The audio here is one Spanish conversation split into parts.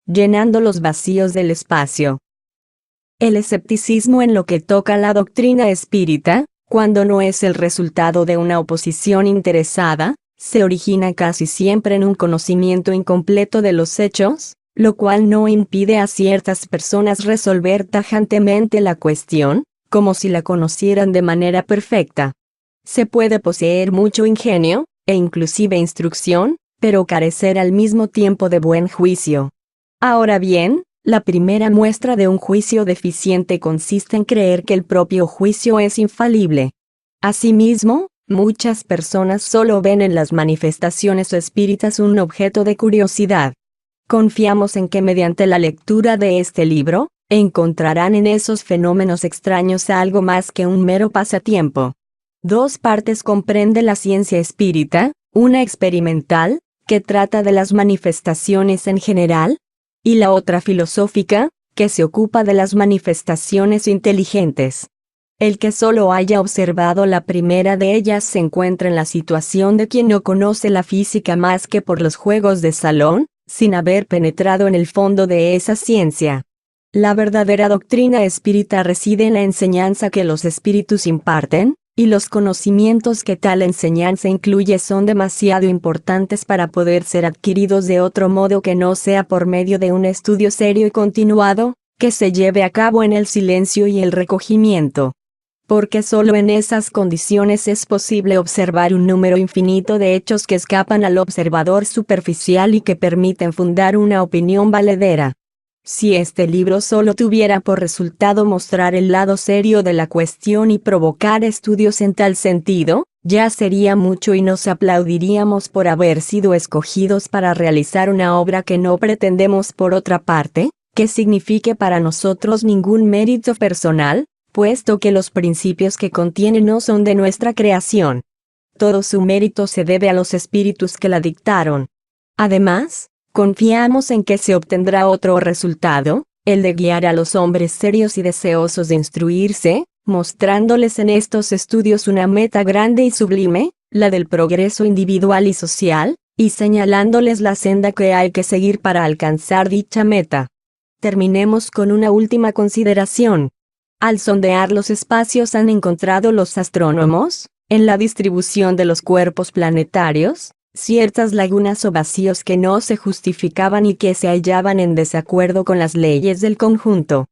llenando los vacíos del espacio. El escepticismo en lo que toca la doctrina espírita, cuando no es el resultado de una oposición interesada, se origina casi siempre en un conocimiento incompleto de los hechos, lo cual no impide a ciertas personas resolver tajantemente la cuestión, como si la conocieran de manera perfecta. Se puede poseer mucho ingenio, e inclusive instrucción, pero carecer al mismo tiempo de buen juicio. Ahora bien, la primera muestra de un juicio deficiente consiste en creer que el propio juicio es infalible. Asimismo, muchas personas solo ven en las manifestaciones espíritas un objeto de curiosidad. Confiamos en que mediante la lectura de este libro, encontrarán en esos fenómenos extraños algo más que un mero pasatiempo. Dos partes comprende la ciencia espírita, una experimental, que trata de las manifestaciones en general, y la otra filosófica, que se ocupa de las manifestaciones inteligentes. El que solo haya observado la primera de ellas se encuentra en la situación de quien no conoce la física más que por los juegos de salón, sin haber penetrado en el fondo de esa ciencia. La verdadera doctrina espírita reside en la enseñanza que los espíritus imparten, y los conocimientos que tal enseñanza incluye son demasiado importantes para poder ser adquiridos de otro modo que no sea por medio de un estudio serio y continuado, que se lleve a cabo en el silencio y el recogimiento. Porque solo en esas condiciones es posible observar un número infinito de hechos que escapan al observador superficial y que permiten fundar una opinión valedera. Si este libro solo tuviera por resultado mostrar el lado serio de la cuestión y provocar estudios en tal sentido, ya sería mucho y nos aplaudiríamos por haber sido escogidos para realizar una obra que no pretendemos por otra parte, que signifique para nosotros ningún mérito personal, puesto que los principios que contiene no son de nuestra creación. Todo su mérito se debe a los espíritus que la dictaron. Además, confiamos en que se obtendrá otro resultado, el de guiar a los hombres serios y deseosos de instruirse, mostrándoles en estos estudios una meta grande y sublime, la del progreso individual y social, y señalándoles la senda que hay que seguir para alcanzar dicha meta. Terminemos con una última consideración. Al sondear los espacios han encontrado los astrónomos, en la distribución de los cuerpos planetarios, ciertas lagunas o vacíos que no se justificaban y que se hallaban en desacuerdo con las leyes del conjunto.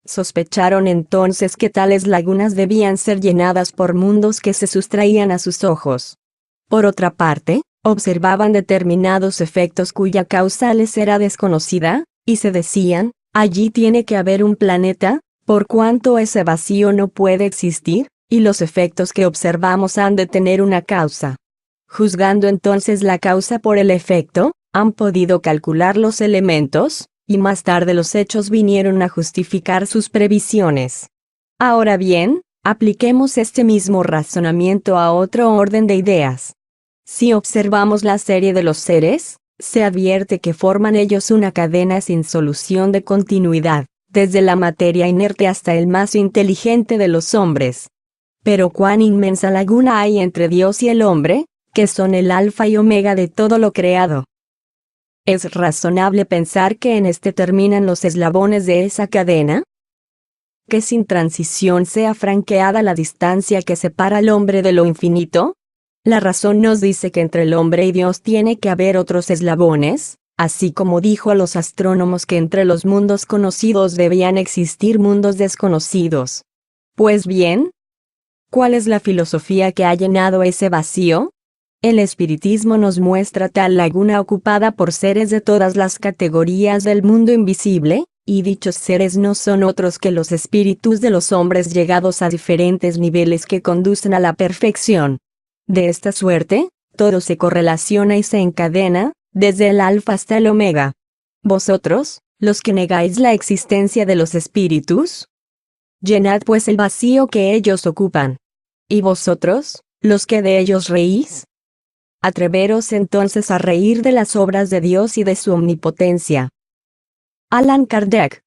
Sospecharon entonces que tales lagunas debían ser llenadas por mundos que se sustraían a sus ojos. Por otra parte, observaban determinados efectos cuya causa les era desconocida, y se decían, allí tiene que haber un planeta, por cuanto ese vacío no puede existir, y los efectos que observamos han de tener una causa. Juzgando entonces la causa por el efecto, han podido calcular los elementos, y más tarde los hechos vinieron a justificar sus previsiones. Ahora bien, apliquemos este mismo razonamiento a otro orden de ideas. Si observamos la serie de los seres, se advierte que forman ellos una cadena sin solución de continuidad, desde la materia inerte hasta el más inteligente de los hombres. Pero cuán inmensa laguna hay entre Dios y el hombre, que son el alfa y omega de todo lo creado. ¿Es razonable pensar que en este terminan los eslabones de esa cadena? ¿Que sin transición sea franqueada la distancia que separa al hombre de lo infinito? La razón nos dice que entre el hombre y Dios tiene que haber otros eslabones, así como dijo a los astrónomos que entre los mundos conocidos debían existir mundos desconocidos. Pues bien, ¿cuál es la filosofía que ha llenado ese vacío? El espiritismo nos muestra tal laguna ocupada por seres de todas las categorías del mundo invisible, y dichos seres no son otros que los espíritus de los hombres llegados a diferentes niveles que conducen a la perfección. De esta suerte, todo se correlaciona y se encadena, desde el alfa hasta el omega. Vosotros, los que negáis la existencia de los espíritus, llenad pues el vacío que ellos ocupan. ¿Y vosotros, los que de ellos reís? Atreveros entonces a reír de las obras de Dios y de su omnipotencia. Allan Kardec.